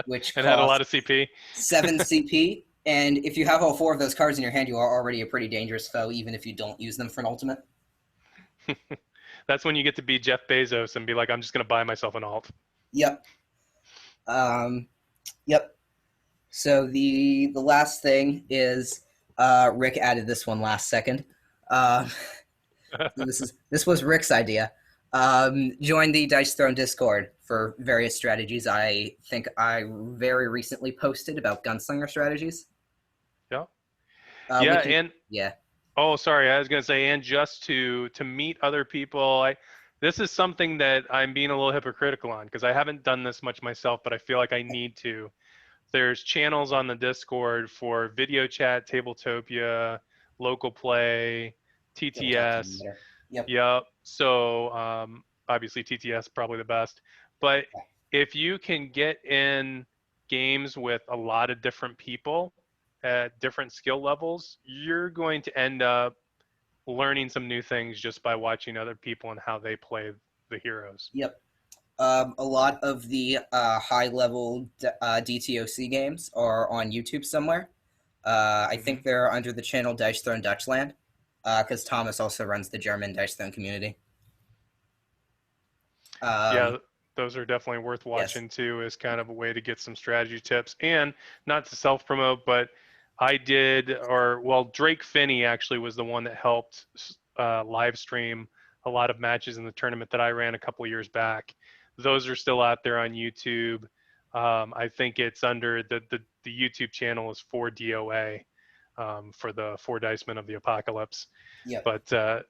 which and had a lot cost of CP. 7 CP. And if you have all 4 of those cards in your hand, you are already a pretty dangerous foe, even if you don't use them for an ultimate. That's when you get to be Jeff Bezos and be like, I'm just gonna buy myself an alt. Yep. Um, yep. So the last thing is Rick added this one last second. Uh, so this was Rick's idea. Join the Dice Throne Discord for various strategies. I think I very recently posted about gunslinger strategies. Yeah, We yeah, can, and yeah, oh, sorry, I was gonna say, and just to meet other people. This is something that I'm being a little hypocritical on because I haven't done this much myself, but I feel like I need to. there's channels on the Discord for video chat, Tabletopia, local play, Tabletop TTS. Simulator. Yep. Yep. So obviously TTS probably the best. But Yeah. if you can get in games with a lot of different people at different skill levels, you're going to end up learning some new things just by watching other people and how they play the heroes. Yep. A lot of the high-level DTOC games are on YouTube somewhere. I Hmm. think they're under the channel Dice Throne Dutchland, because Thomas also runs the German Dice Throne community. Um, Yeah, those are definitely worth yes. watching too, as kind of a way to get some strategy tips. And not to self promote, but I did, or well, Drake Finney actually was the one that helped live stream a lot of matches in the tournament that I ran a couple years back. Those are still out there on YouTube. I think it's under the YouTube channel is 4DOA, for the Four Dicemen of the Apocalypse. Yep. But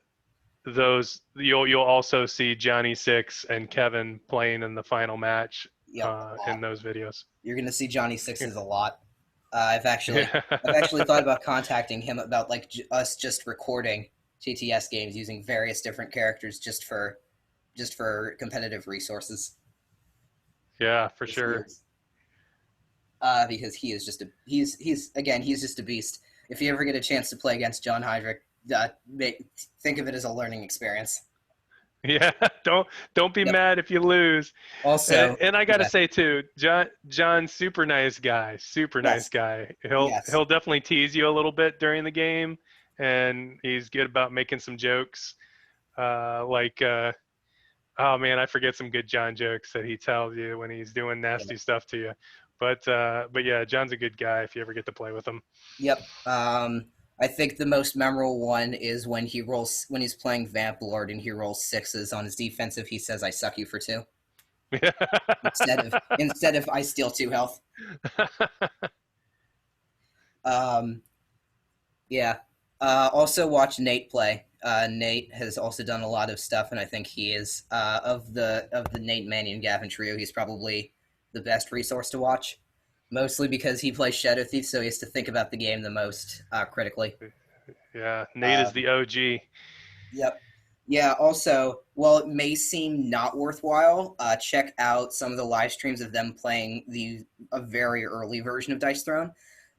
those you'll also see Johnny Six and Kevin playing in the final match Yep. A in lot. those videos. You're gonna see Johnny Sixes a lot. Yeah. I've actually thought about contacting him about like us just recording TTS games using various different characters just for competitive resources. Yeah, for Because he sure. is, because he is just a he's again he's just a beast. If you ever get a chance to play against John Hydrick, think of it as a learning experience. Yeah, don't be Yep. mad if you lose. Also, And I got to yeah, say too, John, super nice guy, super nice yes, guy. yes, He'll definitely tease you a little bit during the game, and he's good about making some jokes. Like oh man, I forget some good John jokes that he tells you when he's doing yep. nasty stuff to you. But yeah, John's a good guy if you ever get to play with him. Yep. I think the most memorable one is when he's playing Vamp Lord and he rolls sixes on his defensive. He says, "I suck you for two," instead of "I steal two health." Um, yeah. Also watch Nate play. Nate has also done a lot of stuff, and I think he is of the Nate Manny and Gavin trio. He's probably the best resource to watch, mostly because he plays Shadow Thief, so he has to think about the game the most critically. Yeah, Nate is Um, the OG. Yep. Yeah. Also, while it may seem not worthwhile, check out some of the live streams of them playing a very early version of Dice Throne,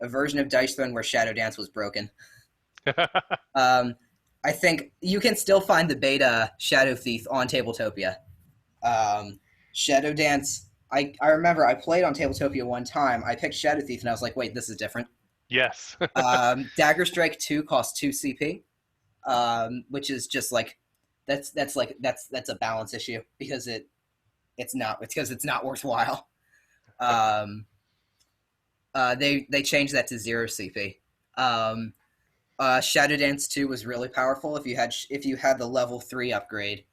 a version of Dice Throne where Shadow Dance was broken. Um, I think you can still find the beta Shadow Thief on Tabletopia. Shadow Dance. I remember I played on Tabletopia one time. I picked Shadow Thief and I was like, wait, this is different. Yes. Dagger Strike 2 costs 2 CP, which is just like that's a balance issue because it's not worthwhile. Um, they changed that to 0 CP. Um, Shadow Dance 2 was really powerful if you had the level 3 upgrade.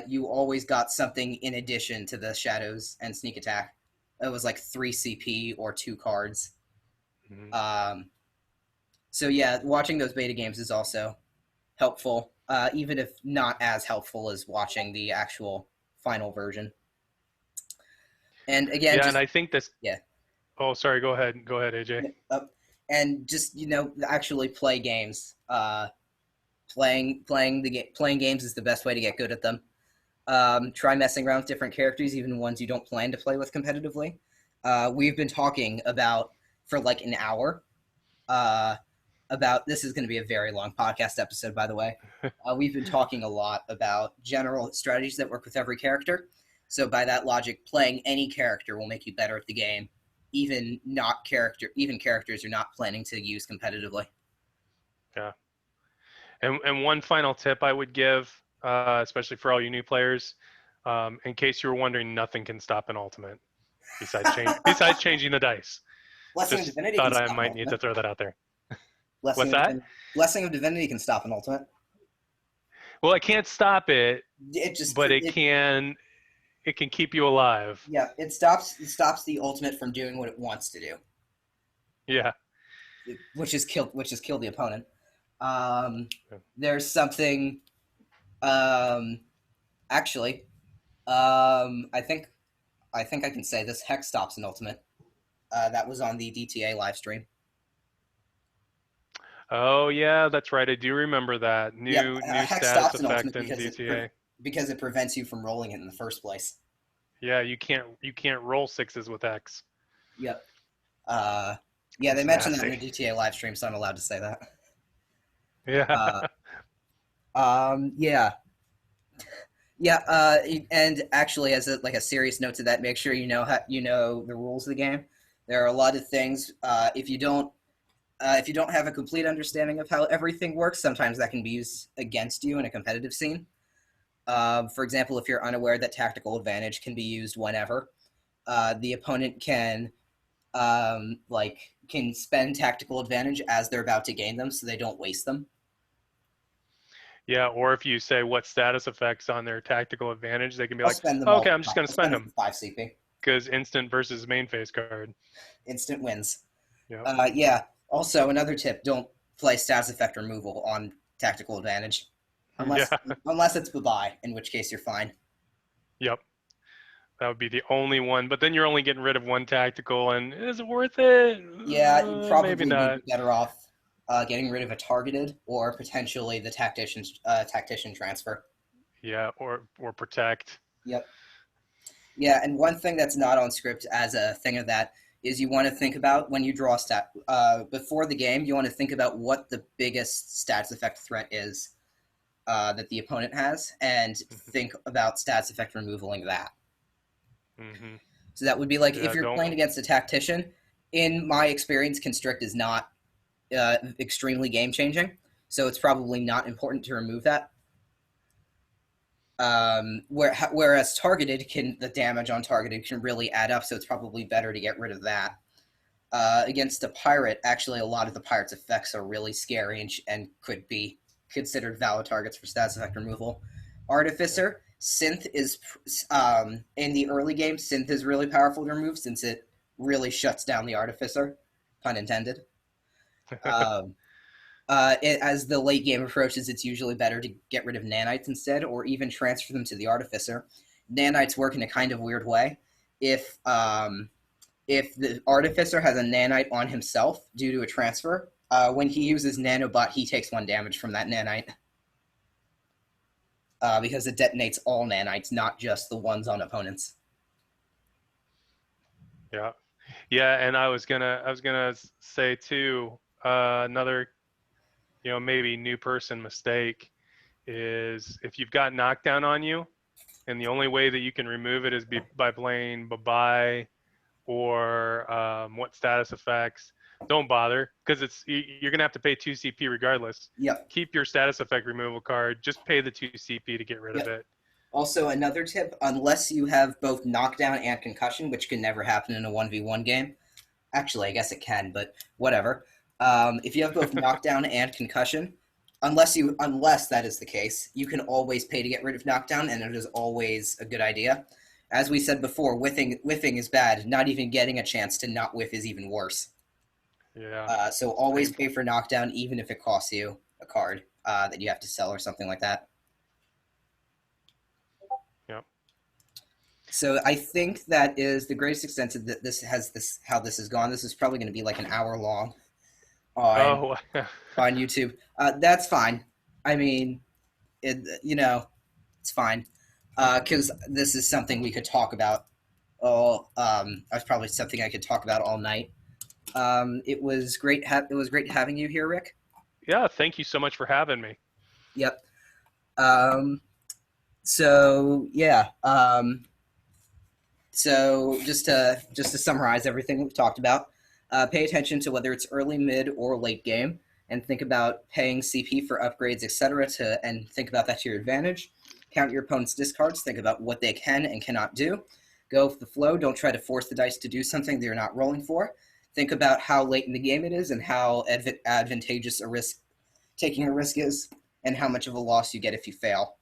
You always got something in addition to the shadows and sneak attack. It was like 3 CP or 2 cards. Mhm. Um, so yeah, watching those beta games is also helpful, even if not as helpful as watching the actual final version. And again, Yeah, and just I think this. yeah, Oh, sorry. Go ahead. Go ahead, AJ. uh, and just actually play games. Playing games is the best way to get good at them. Try messing around with different characters, even ones you don't plan to play with competitively. We've been talking about for like an hour about this is going to be a very long podcast episode, by the way. We've been talking a lot about general strategies that work with every character. So by that logic, playing any character will make you better at the game, even characters you're not planning to use competitively. Yeah. And one final tip I would give, especially for all you new players, in case you were wondering, nothing can stop an ultimate besides changing the dice. Blessing of Just Divinity can thought I stop an might need to ultimate. throw that out there. Blessing What's of that? Divin- Blessing of Divinity can stop an ultimate. Well, I can't stop it, It just but it it can keep you alive. yeah it stops the ultimate from doing what it wants to do, Yeah. which is kill the opponent. Um, there's something um, actually I think I can say this. Hex stops an ultimate. That was on the DTA live stream. Oh yeah, that's right. I do remember that. Yep, New Hex status stops an effect ultimate in DTA. because it prevents you from rolling it in the first place. Yeah, you can't roll sixes with X. Yep. Yeah, they It's mentioned that in nasty. the GTA live stream, so I'm allowed to say that. Yeah. Uh, yeah, yeah. And actually, as a serious note to that, make sure you know the rules of the game. There are a lot of things. If you don't have a complete understanding of how everything works, sometimes that can be used against you in a competitive scene. For example, if you're unaware that tactical advantage can be used whenever, the opponent can spend tactical advantage as they're about to gain them, so they don't waste them. Yeah, or if you say what status effects on their tactical advantage, they can be I'll like, spend them oh, all. okay, I'm just going to I'll spend spend them them for 5 CP. because instant versus main phase card. Instant wins. Yep. Yeah. Also, another tip: don't play status effect removal on tactical advantage, unless Yeah. unless it's bye-bye, in which case you're fine. Yep. That would be the only one. But then you're only getting rid of one tactical, and is it worth it? Yeah, you'd Maybe probably be not. better off getting rid of a targeted or potentially the tactician transfer. Yeah, or protect. Yep. Yeah, and one thing that's not on script as a thing of that is you want to think about when you draw stat before the game. You want to think about what the biggest stats effect threat is that the opponent has, and think about stats effect removaling that. Mm-hmm. So that would be like if Yeah, you're don't. playing against a tactician. In my experience, constrict is not extremely game changing, so it's probably not important to remove that. Whereas targeted the damage on targeted can really add up, so it's probably better to get rid of that. Against a pirate, actually, a lot of the pirate's effects are really scary and could be considered valid targets for stats effect removal. Artificer, synth is in the early game. Synth is really powerful to remove since it really shuts down the artificer, pun intended. Um, as the late game approaches, it's usually better to get rid of nanites instead, or even transfer them to the artificer. Nanites work in a kind of weird way. If the artificer has a nanite on himself due to a transfer, when he uses nanobot, he takes 1 damage from that nanite. Because it detonates all nanites, not just the ones on opponents. Yeah, yeah, and I was gonna say too, another maybe new person mistake is if you've got knockdown on you, and the only way that you can remove it is by playing bye or what status effects. Don't bother because you're gonna have to pay 2 CP regardless. Yep. Keep your status effect removal card. Just pay the 2 CP to get rid of it. Also, another tip, unless you have both knockdown and concussion, which can never happen in a 1v1 game. Actually, I guess it can, but whatever. If you have both knockdown and concussion, unless that is the case, you can always pay to get rid of knockdown, and it is always a good idea. As we said before, whiffing is bad. Not even getting a chance to not whiff is even worse. Yeah. So always pay for knockdown, even if it costs you a card that you have to sell or something like that. Yep. So I think that is the greatest extent that how this has gone. This is probably going to be like an hour long on Oh. on YouTube. That's fine. I mean, it's fine because this is something we could talk about. That's probably something I could talk about all night. It was great. It was great having you here, Rick. Yeah. Thank you so much for having me. Yep. So yeah. So just to summarize everything we've talked about, pay attention to whether it's early, mid, or late game, and think about paying CP for upgrades, etc. And think about that to your advantage. Count your opponent's discards. Think about what they can and cannot do. Go with the flow. Don't try to force the dice to do something they're not rolling for. Think about how late in the game it is and how advantageous taking a risk is, and how much of a loss you get if you fail.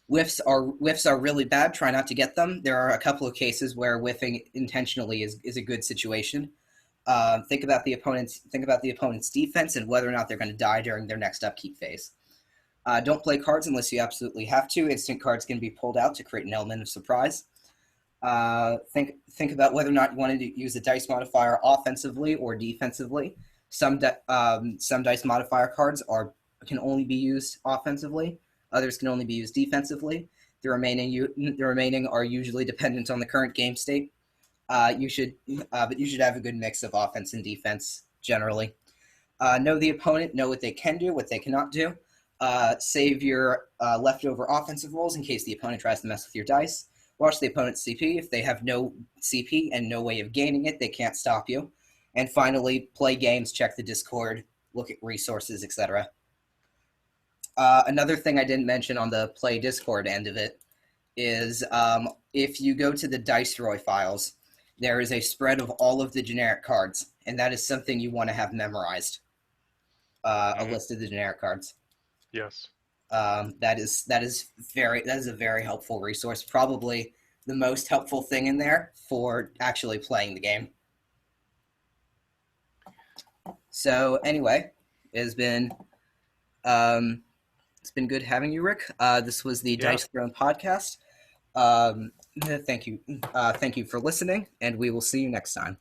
Whiffs are really bad. Try not to get them. There are a couple of cases where whiffing intentionally is a good situation. Think about the opponent's defense and whether or not they're going to die during their next upkeep phase. Don't play cards unless you absolutely have to. Instant cards can be pulled out to create an element of surprise. Think about whether or not you wanted to use the dice modifier offensively or defensively. Some dice modifier cards can only be used offensively. Others can only be used defensively. The remaining are usually dependent on the current game state. But you should have a good mix of offense and defense generally. Know the opponent, know what they can do, what they cannot do. Save your leftover offensive rolls in case the opponent tries to mess with your dice. Watch the opponent's CP. If they have no CP and no way of gaining it, they can't stop you. And finally, play games, check the Discord, look at resources, etc. Another thing I didn't mention on the play Discord end of it is if you go to the Dice Roy files, there is a spread of all of the generic cards, and that is something you want to have memorized. A list of the generic cards. Yes. That is a very helpful resource. Probably the most helpful thing in there for actually playing the game. So anyway, it's been good having you, Rick. This was the Dice Throne podcast. Thank you for listening, and we will see you next time.